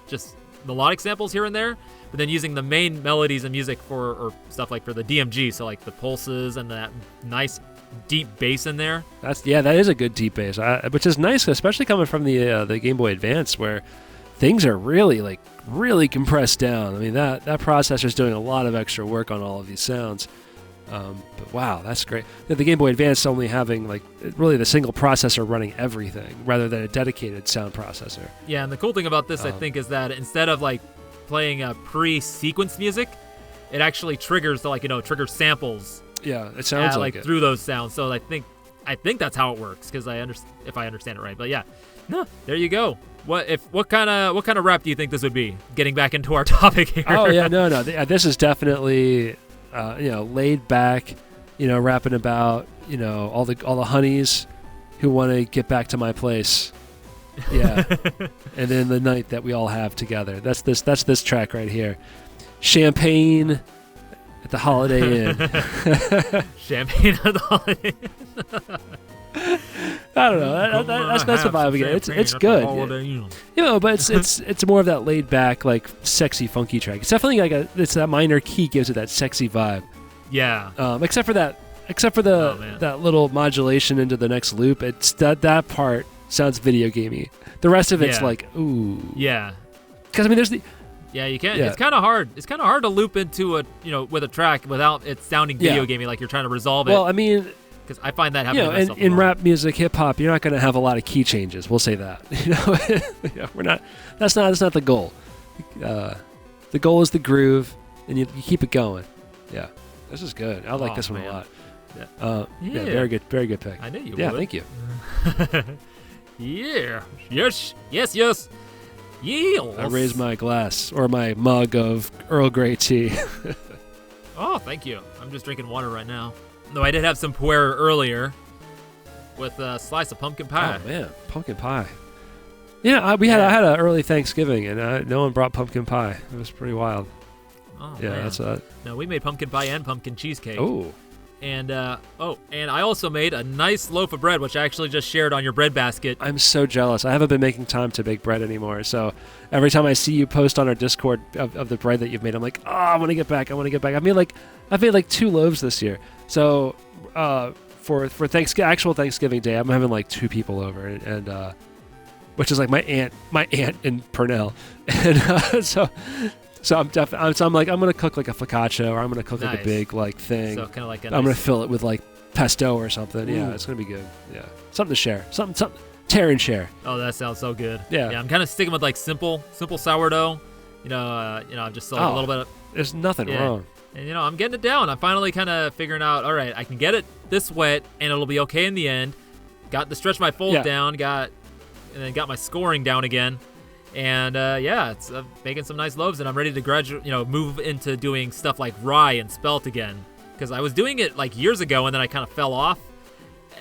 just melodic samples here and there. But then using the main melodies and music or stuff like for the DMG, so like the pulses and that nice deep bass in there. That is a good deep bass, which is nice, especially coming from the Game Boy Advance, where things are really compressed down. I mean, that processor's doing a lot of extra work on all of these sounds. But wow, that's great. The Game Boy Advance only having really the single processor running everything rather than a dedicated sound processor. Yeah, and the cool thing about this, I think, is that instead of playing a pre-sequenced music, it actually triggers triggers samples. Yeah, it sounds like it through those sounds. So I think that's how it works, because if I understand it right. But yeah, no, there you go. What kind of rap do you think this would be? Getting back into our topic here. Oh yeah, no. This is definitely laid back, rapping about all the honeys who want to get back to my place. Yeah. And then the night that we all have together. That's this track right here. Champagne, at the Holiday Inn. Champagne at the Holiday Inn. I don't know. That's the vibe we get. It's good. But it's more of that laid back, like sexy, funky track. It's definitely like it's that minor key gives it that sexy vibe. Yeah. Except for that little modulation into the next loop. It's that part sounds video gamey. The rest of it's like ooh. Yeah. Because I mean, there's the. Yeah, you can't. Yeah. It's kind of hard. It's kind of hard to loop into with a track without it sounding video gamey, like you're trying to resolve it. Well, I mean. Because I find that happening in rap music, hip hop, you're not going to have a lot of key changes. We'll say that. We're not. That's not the goal. The goal is the groove, and you keep it going. Yeah, this is good. I like this one a lot. Yeah, very good pick. I knew you would. Yeah, thank you. Yeah. Yes. Yes. I raise my glass or my mug of Earl Grey tea. Oh, thank you. I'm just drinking water right now. Though I did have some puer earlier with a slice of pumpkin pie. Oh man, pumpkin pie. Yeah, I had an early Thanksgiving and no one brought pumpkin pie. It was pretty wild. Oh yeah, man. That's No, we made pumpkin pie and pumpkin cheesecake. Oh. And I also made a nice loaf of bread, which I actually just shared on your bread basket. I'm so jealous. I haven't been making time to bake bread anymore. So every time I see you post on our Discord of the bread that you've made, I'm like, I want to get back. I've made like 2 loaves this year. So for actual Thanksgiving Day, I'm having like 2 people over, and which is like my aunt in Purnell, and So I'm like, I'm gonna cook like a focaccia, or I'm gonna cook like a big like thing. So kind of like I'm gonna fill it with like pesto or something. Ooh. Yeah, it's gonna be good. Yeah, something to share. Something tear and share. Oh, that sounds so good. Yeah. I'm kind of sticking with like simple sourdough. Just like a little bit of. There's nothing wrong. And I'm getting it down. I'm finally kind of figuring out. All right, I can get it this wet, and it'll be okay in the end. Got to stretch my fold down. And then got my scoring down again. And it's making some nice loaves, and I'm ready to move into doing stuff like rye and spelt again, because I was doing it like years ago, and then I kind of fell off,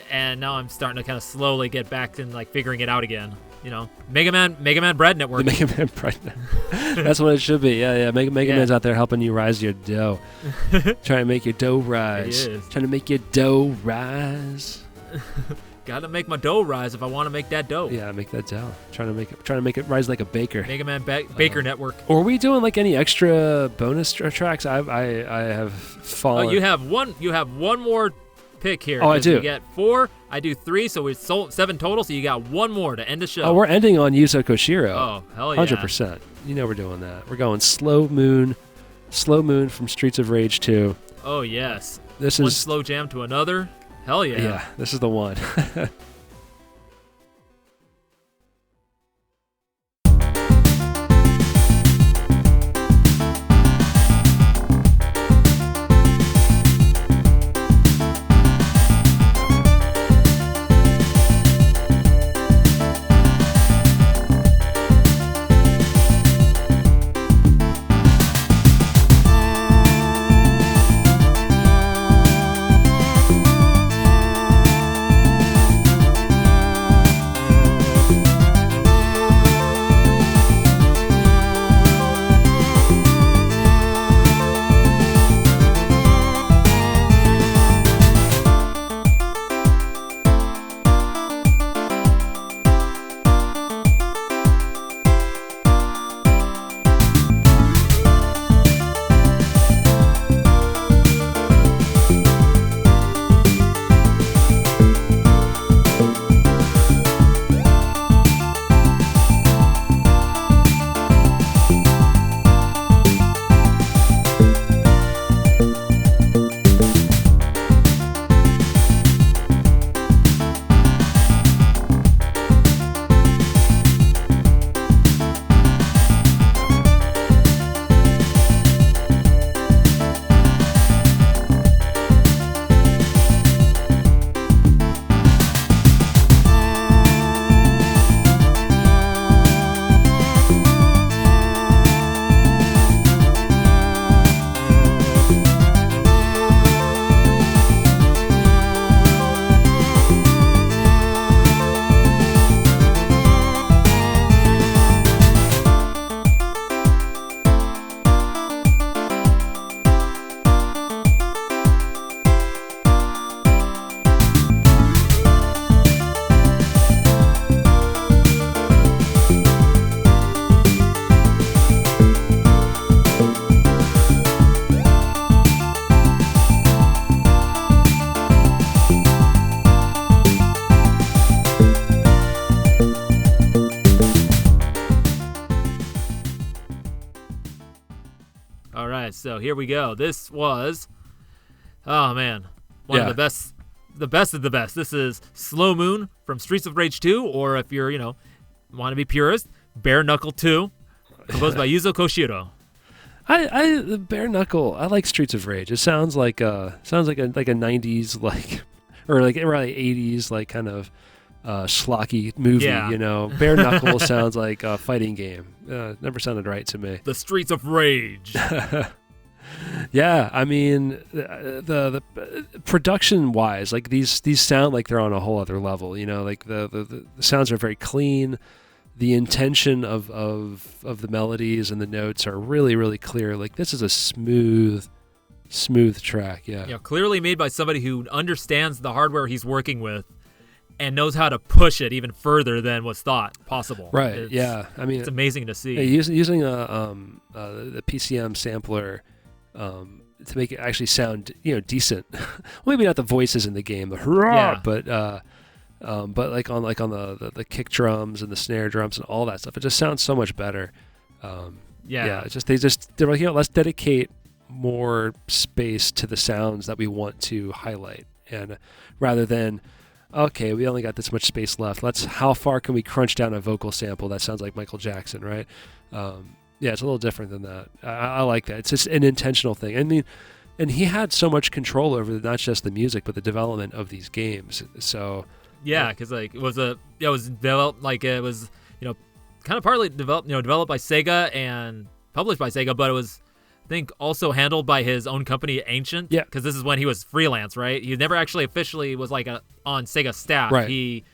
and now I'm starting to kind of slowly get back and like figuring it out again. Mega Man Bread Network. The Mega Man Bread Network. That's what it should be. Yeah. Mega Man's out there helping you rise your dough, trying to make your dough rise. He is. Trying to make your dough rise. Gotta make my dough rise if I want to make that dough. Yeah, make that dough. Trying to make it rise like a baker. Mega Man Baker Network. Or are we doing like any extra bonus tracks? I have fallen. Oh, you have one more pick here. Oh, I do. You get 4. I do 3, so we sold 7 total. So you got 1 more to end the show. Oh, we're ending on Yuzo Koshiro. Oh, hell yeah, 100%. We're doing that. We're going Slow Moon from Streets of Rage 2. Oh yes. This one is slow jam to another. Hell yeah. Yeah, this is the one. right, so here we go. This was, oh man, one of the best of the best. This is Slow Moon from Streets of Rage 2, or if you're, want to be purist, Bare Knuckle 2, composed by Yuzo Koshiro. The Bare Knuckle. I like Streets of Rage. It sounds like a 90s or like early 80s kind of schlocky movie. Yeah. Bare Knuckle sounds like a fighting game. Never sounded right to me. The Streets of Rage. Yeah, I mean the production wise, like these sound like they're on a whole other level. Like the sounds are very clean. The intention of the melodies and the notes are really, really clear. Like this is a smooth track. Yeah. Clearly made by somebody who understands the hardware he's working with and knows how to push it even further than was thought possible. Right. I mean, it's amazing to see. Using the PCM sampler to make it actually sound decent. Well, maybe not the voices in the game, the hurrah, but like on the kick drums and the snare drums and all that stuff, it just sounds so much better. It's just they're like, let's dedicate more space to the sounds that we want to highlight, and rather than okay, we only got this much space left, how far can we crunch down a vocal sample that sounds like Michael Jackson, right? It's a little different than that. I like that. It's just an intentional thing. I mean, and he had so much control over not just the music but the development of these games. So because it was developed it was kind of partly developed by Sega and published by Sega, but it was I think also handled by his own company Ancient. Yeah, because this is when he was freelance, right? He never actually officially was on Sega staff. Right.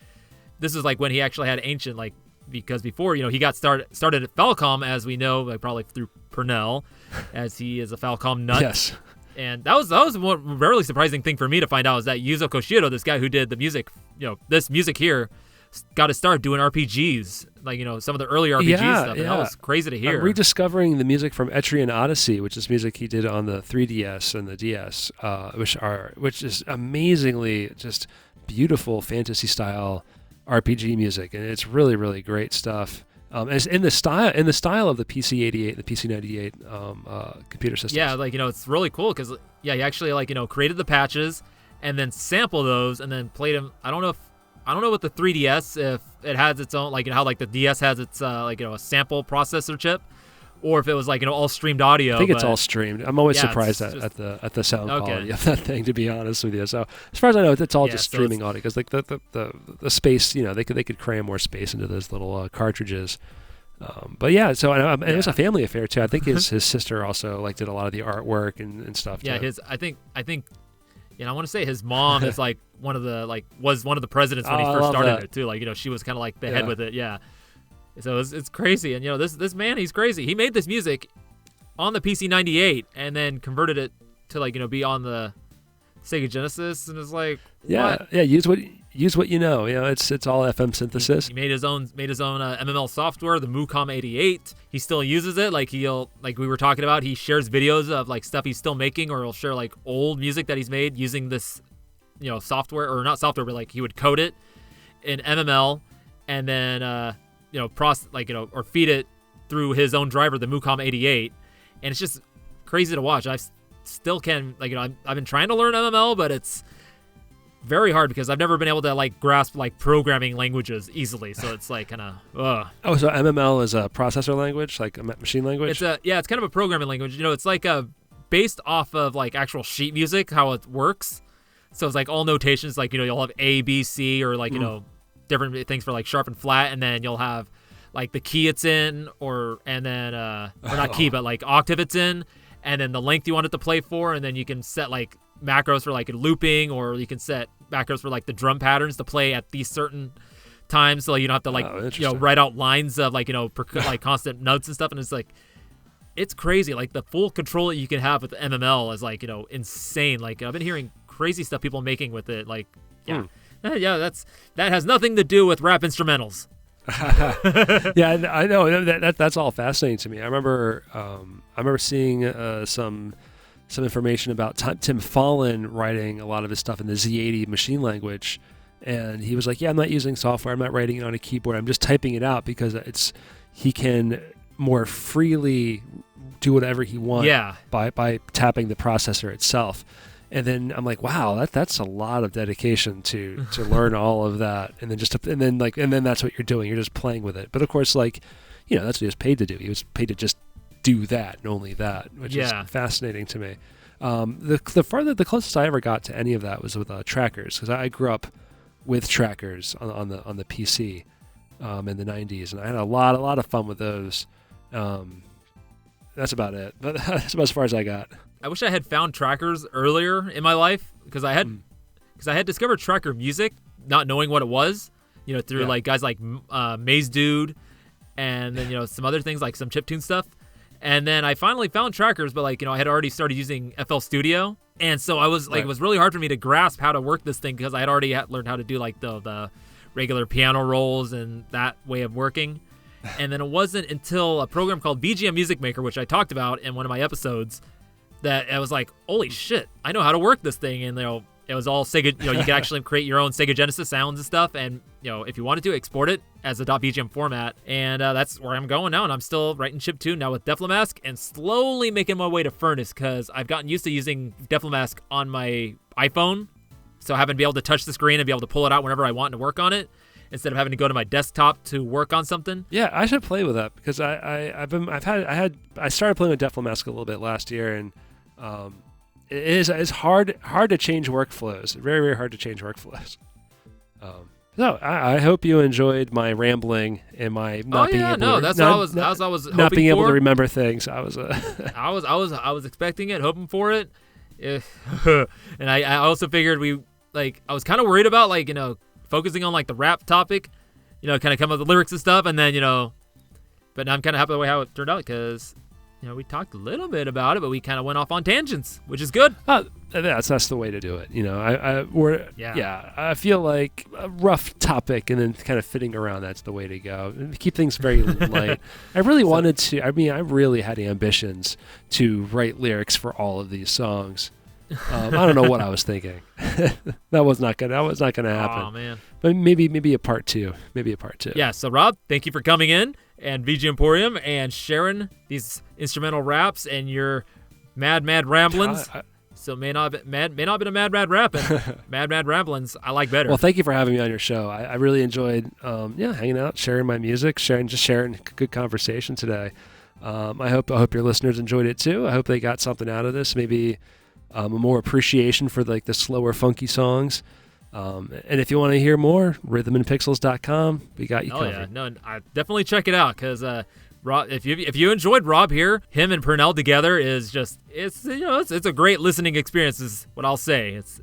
This is when he actually had Ancient, because before he got started at Falcom, as we know, probably through Purnell, as he is a Falcom nut. Yes. And that was one really surprising thing for me to find out, is that Yuzo Koshiro, this guy who did the music, this music here, got to start doing RPGs, some of the early RPG stuff. And that was crazy to hear. Rediscovering the music from Etrian Odyssey, which is music he did on the 3DS and the DS, which is amazingly just beautiful fantasy style RPG music, and it's really, really great stuff. It's in the style of the PC-88 and the PC-98 computer systems. Yeah, it's really cool because he actually created the patches and then sampled those and then played them. I don't know with the 3DS if it has its own how the DS has its a sample processor chip, or if it was all streamed audio. I think it's all streamed. I'm always surprised at the sound quality of that thing, to be honest with you. So as far as I know, it's all just streaming audio, because the space, they could cram more space into those little cartridges. But it was a family affair too. I think his sister also did a lot of the artwork and stuff. Yeah, I think I want to say his mom is one of the was one of the presidents when he first started it too. She was kind of the head with it. Yeah. So it's crazy, and this man, he's crazy. He made this music on the PC-98 and then converted it to be on the Sega Genesis, and it's what? Use what you know. It's all FM synthesis. He made his own MML software, the Mucom 88. He still uses it. He'll we were talking about. He shares videos of stuff he's still making, or he'll share old music that he's made using this software, or not software, but he would code it in MML and then or feed it through his own driver, the Mucom 88, and it's just crazy to watch. I still can I've been trying to learn MML, but it's very hard because I've never been able to grasp programming languages easily. So it's kind of Oh, so MML is a processor language, a machine language? It's kind of a programming language. It's based off of actual sheet music, how it works. So it's all notations, you'll have A, B, C, or different things for sharp and flat, and then you'll have the key it's in, or not key, but octave it's in, and then the length you want it to play for, and then you can set macros for looping, or you can set macros for the drum patterns to play at these certain times, so you don't have to write out lines of constant notes and stuff. And it's crazy. The full control that you can have with MML is insane. I've been hearing crazy stuff people making with it. That has nothing to do with rap instrumentals. Yeah, I know that's all fascinating to me. I remember seeing some information about Tim Fallon writing a lot of his stuff in the Z80 machine language, and he was like, "Yeah, I'm not using software. I'm not writing it on a keyboard. I'm just typing it out because he can more freely do whatever he wants Yeah. by tapping the processor itself. And then I'm like, wow, that's a lot of dedication to learn all of that, and then that's what you're doing. You're just playing with it. But of course, like, that's what he was paid to do. He was paid to just do that and only that, which is fascinating to me. The closest I ever got to any of that was with trackers, because I grew up with trackers on the PC in the 90s, and I had a lot of fun with those. That's about it. But that's about as far as I got. I wish I had found trackers earlier in my life, because I had discovered tracker music, not knowing what it was, through like guys like Maze Dude, and then some other things like some chiptune stuff, and then I finally found trackers, but like I had already started using FL Studio, and so I was like it was really hard for me to grasp how to work this thing, because I had already learned how to do like the regular piano rolls and that way of working. And then it wasn't until a program called BGM Music Maker, which I talked about in one of my episodes, that I was like, holy shit, I know how to work this thing. And it was all Sega, you can actually create your own Sega Genesis sounds and stuff, and if you wanted to, export it as a .bgm format. And that's where I'm going now, and I'm still writing chiptune now with Deflamask, and slowly making my way to Furnace, because I've gotten used to using Deflamask on my iPhone, so I haven't been able to touch the screen and be able to pull it out whenever I want to work on it, instead of having to go to my desktop to work on something. Yeah, I should play with that, because I started playing with Deflamask a little bit last year, and it's hard to change workflows. Very, very hard to change workflows. So I hope you enjoyed my rambling and my not being able to remember things. I was expecting it, hoping for it. And I also figured I was kind of worried about focusing on like the rap topic, kind of come up with the lyrics and stuff, and then but I'm kind of happy the way how it turned out, because we talked a little bit about it, but we kind of went off on tangents, which is good. That's the way to do it. I feel like a rough topic and then kind of fitting around, that's the way to go. Keep things very light. I really had ambitions to write lyrics for all of these songs. I don't know what I was thinking. That was not gonna happen. Oh man. But maybe a part two. Yeah. So Rob, thank you for coming in and VG Emporium and sharing these instrumental raps and your mad ramblings. So may not have been a mad rapping. mad ramblings I like better. Well, thank you for having me on your show. I really enjoyed hanging out, sharing my music, sharing good conversation today. I hope your listeners enjoyed it too. I hope they got something out of this. Maybe a more appreciation for like the slower, funky songs. And if you want to hear more, rhythmandpixels.com. We got you covered. Oh yeah, no, I definitely check it out, because Rob, if you enjoyed Rob here, him and Purnell together is just it's a great listening experience, is what I'll say. It's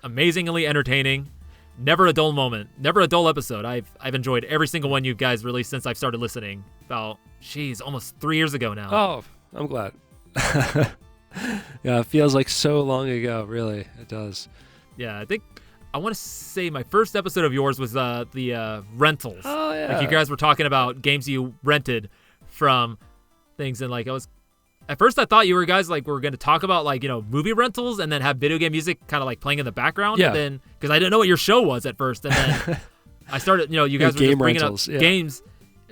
amazingly entertaining. Never a dull moment, never a dull episode. I've enjoyed every single one you guys released since I've started listening. About almost 3 years ago now. Oh, I'm glad. Yeah, it feels like so long ago. Really, it does. Yeah, I want to say my first episode of yours was the rentals. Oh yeah. Like you guys were talking about games you rented from things, and like at first I thought you were guys like were going to talk about like movie rentals and then have video game music kind of like playing in the background. Yeah. And then because I didn't know what your show was at first, and then I started you guys were just bringing rentals, up games,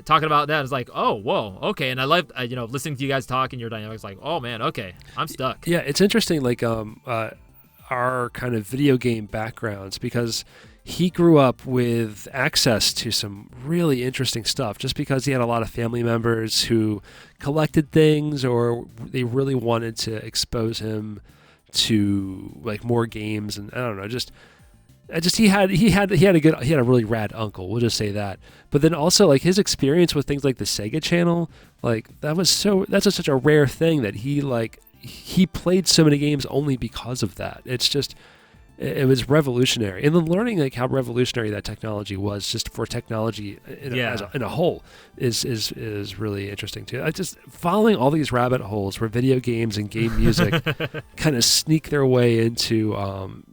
talking about that. It's like, oh whoa, okay. And I loved listening to you guys talk and your dynamics. Like, oh man, okay, I'm stuck. Yeah, it's interesting. Like our kind of video game backgrounds, because he grew up with access to some really interesting stuff just because he had a lot of family members who collected things, or they really wanted to expose him to like more games. And I don't know, he had a really rad uncle, we'll just say that. But then also like his experience with things like the Sega Channel, like that's such a rare thing that he played so many games only because of that. It was revolutionary. And then learning like how revolutionary that technology was just for technology in a whole is really interesting too. I just following all these rabbit holes where video games and game music kind of sneak their way into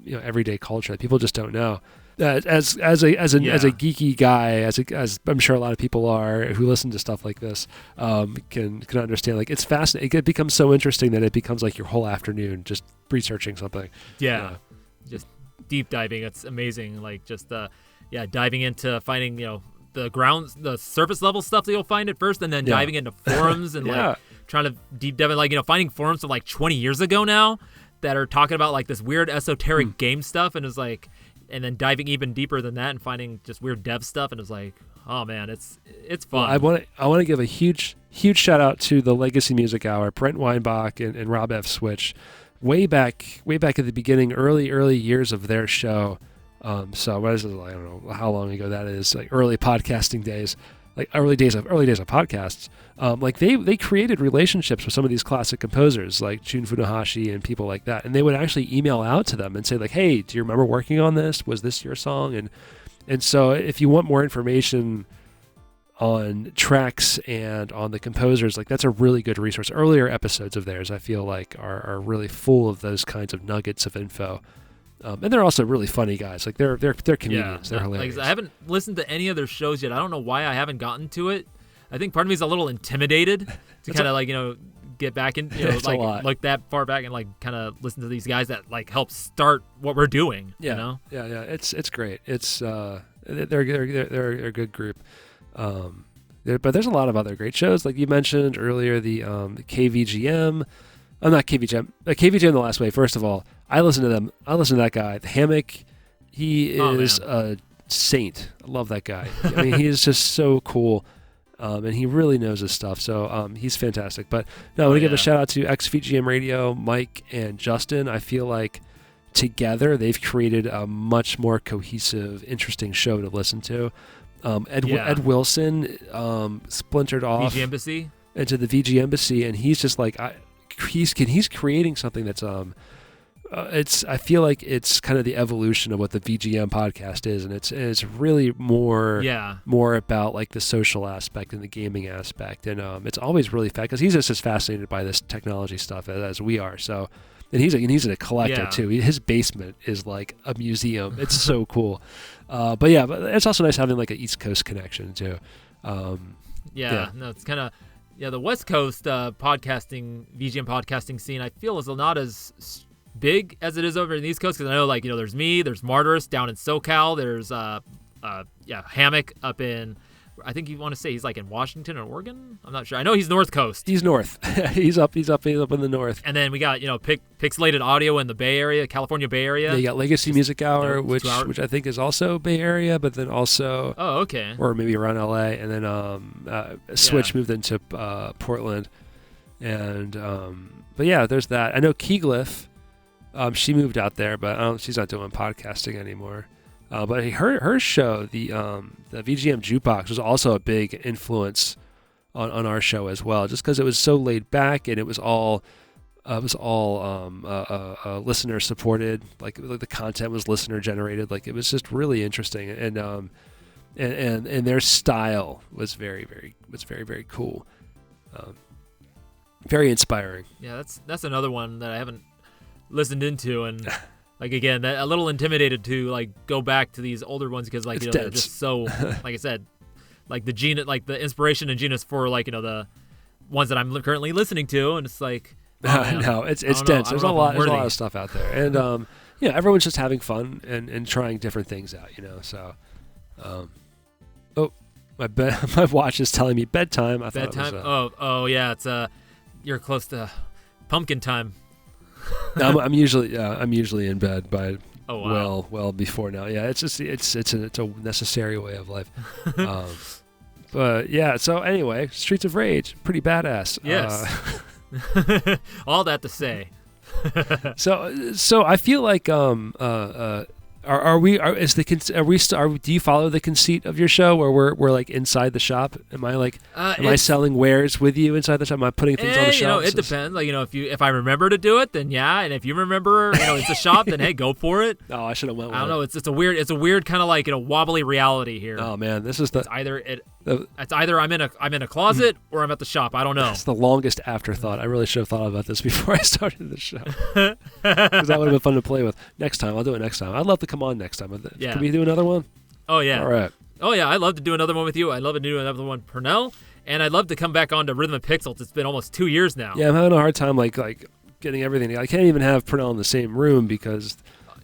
everyday culture that people just don't know. As a geeky guy, as I'm sure a lot of people are who listen to stuff like this, can understand. Like it's fascinating. It becomes so interesting that it becomes like your whole afternoon just researching something. Yeah. Just deep diving. It's amazing. Like just diving into finding the surface level stuff that you'll find at first, and then diving into forums and like trying to deep dive in, like, finding forums from like 20 years ago now that are talking about like this weird esoteric game stuff, and it's like, and then diving even deeper than that and finding just weird dev stuff, and it's like, oh man, it's fun. Well, I want to give a huge shout out to the Legacy Music Hour, Brent Weinbach and Rob F. Switch, way back at the beginning, early years of their show. So what is it? I don't know how long ago that is. Like early podcasting days, like early days of podcasts. Like they created relationships with some of these classic composers, like Jun Funahashi and people like that, and they would actually email out to them and say like, "Hey, do you remember working on this? Was this your song?" And so if you want more information on tracks and on the composers, like that's a really good resource. Earlier episodes of theirs, I feel like, are really full of those kinds of nuggets of info. And they're also really funny guys. Like they're comedians. They're hilarious. Like, I haven't listened to any of their shows yet. I don't know why I haven't gotten to it. I think part of me is a little intimidated to kind of like, get back in, like look that far back and like kind of listen to these guys that like help start what we're doing. Yeah. Yeah. It's great. It's they're a good group. But there's a lot of other great shows, like you mentioned earlier, the KVGM. I'm not KVGM. KVGM The Last Way. First of all, I listen to them. I listen to that guy. The Hammock, he is a saint. I love that guy. I mean, he is just so cool, and he really knows his stuff. So he's fantastic. But no, I want to give a shout out to XVGM Radio, Mike and Justin. I feel like together they've created a much more cohesive, interesting show to listen to. Ed Wilson splintered off VG Embassy into the VG Embassy, and he's just like he's creating something that's I feel like it's kind of the evolution of what the VGM podcast is, and it's really more about like the social aspect and the gaming aspect, and it's always really fun because he's just as fascinated by this technology stuff as we are. So, and he's a collector too. His basement is like a museum. It's so cool. But it's also nice having like an East Coast connection too. No, it's kind of the West Coast podcasting, VGM podcasting scene, I feel is not as big as it is over in the East Coast, because I know like there's me, there's Martyrs down in SoCal, there's Hammock up in, I think you want to say he's like in Washington or Oregon. I'm not sure. I know he's North Coast. He's north. he's up in the north. And then we got Pixelated Audio in the Bay Area, California Bay Area. Yeah, you got Legacy Music Hour, which I think is also Bay Area, but then also or maybe around LA. And then Switch moved into Portland, and but yeah, there's that. I know Keyglyph, she moved out there, but she's not doing podcasting anymore. But her show, the VGM Jukebox, was also a big influence on our show as well, just because it was so laid back and it was all listener supported. Like the content was listener generated. Like it was just really interesting, and their style was very very cool, very inspiring. Yeah, that's another one that I haven't listened into, and like again, a little intimidated to like go back to these older ones because like they're just so like I said, like the inspiration and genius for like the ones that I'm currently listening to, and it's like it's dense. There's a lot of stuff out there, and everyone's just having fun and trying different things out, So, my watch is telling me bedtime. Bedtime. It's you're close to pumpkin time. No, I'm usually in bed by well before now. Yeah, it's a necessary way of life. But yeah, so anyway, Streets of Rage, pretty badass. Yes. All that to say. So I feel like do you follow the conceit of your show where we're like inside the shop? Am I like am I selling wares with you inside the shop? Am I putting things on the shelves? It depends. Like if I remember to do it, then yeah, and if you remember, it's a shop, then hey, go for it. Oh, I should have went with I don't know. It's a weird kind of like wobbly reality here. Oh man, this is it's either I'm in a closet or I'm at the shop. I don't know. It's the longest afterthought. I really should have thought about this before I started the show, because that would have been fun to play with. Next time, I'll do it next time. I'd love to come on next time. Yeah. Can we do another one? Oh yeah. All right. Oh yeah, I'd love to do another one with you. I'd love to do another one with Pernell, and I'd love to come back on to Rhythm and Pixels. It's been almost 2 years now. Yeah, I'm having a hard time like getting everything. I can't even have Pernell in the same room because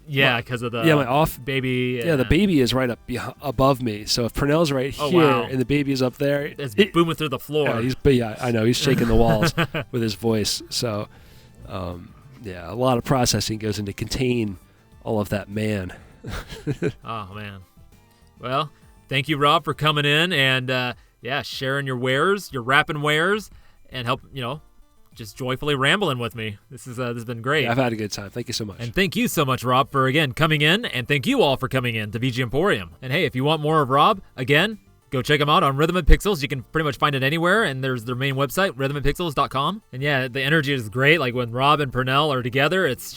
Yeah, because of the my off baby. Yeah, the baby is right up above me. So if Pernell's right here and the baby is up there, it's booming through the floor. I know he's shaking the walls with his voice. So, a lot of processing goes into contain all of that man. Oh man. Well, thank you, Rob, for coming in and sharing your wares, your rapping wares, and help just joyfully rambling with me. This has been great. Yeah, I've had a good time. Thank you so much. And thank you so much, Rob, for again coming in, and thank you all for coming in to VG Emporium. And hey, if you want more of Rob, again, go check him out on Rhythm and Pixels. You can pretty much find it anywhere, and there's their main website, rhythmandpixels.com. And yeah, the energy is great. Like when Rob and Pernell are together, it's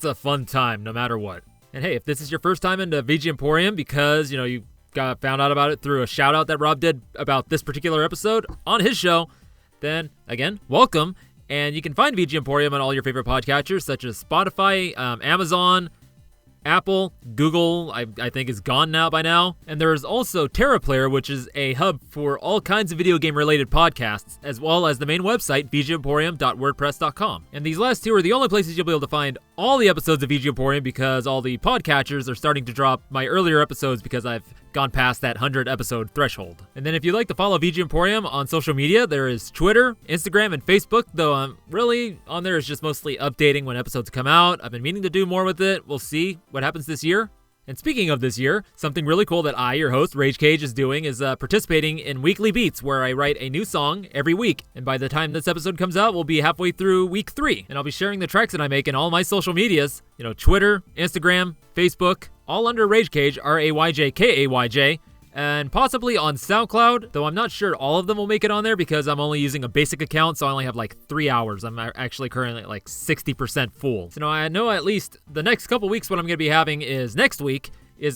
a fun time no matter what. And hey, if this is your first time into VG Emporium because you found out about it through a shout out that Rob did about this particular episode on his show, then again, welcome. And you can find VG Emporium on all your favorite podcatchers such as Spotify, Amazon, Apple, Google, I think is gone now by now. And there is also TerraPlayer, which is a hub for all kinds of video game related podcasts, as well as the main website, vgemporium.wordpress.com. And these last two are the only places you'll be able to find all the episodes of VG Emporium because all the podcatchers are starting to drop my earlier episodes because I've gone past that 100 episode threshold. And then if you'd like to follow VG Emporium on social media, there is Twitter, Instagram, and Facebook, though I'm really on there is just mostly updating when episodes come out. I've been meaning to do more with it. We'll see what happens this year. And speaking of this year, something really cool that I, your host, Rage Cage, is doing is participating in Weekly Beats, where I write a new song every week. And by the time this episode comes out, we'll be halfway through week 3. And I'll be sharing the tracks that I make in all my social medias, Twitter, Instagram, Facebook, all under Rage Cage, RAYJKAYJ, and possibly on SoundCloud, though I'm not sure all of them will make it on there because I'm only using a basic account, so I only have like 3 hours. I'm actually currently like 60% full. So now I know at least the next couple weeks what I'm going to be having is next week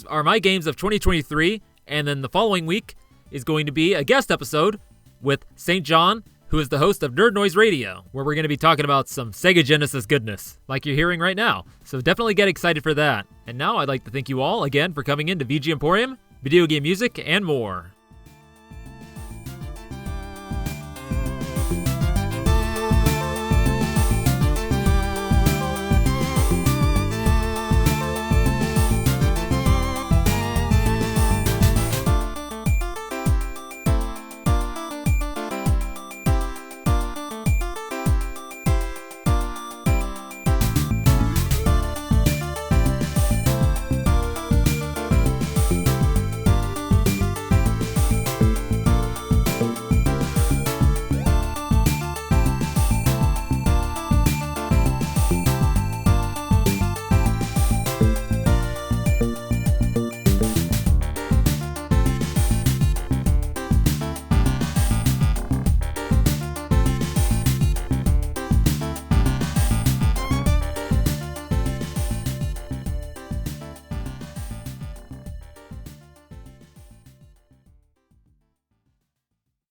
are my games of 2023, and then the following week is going to be a guest episode with St. John, who is the host of Nerd Noise Radio, where we're going to be talking about some Sega Genesis goodness, like you're hearing right now. So definitely get excited for that. And now I'd like to thank you all again for coming in to VG Emporium, video game music, and more.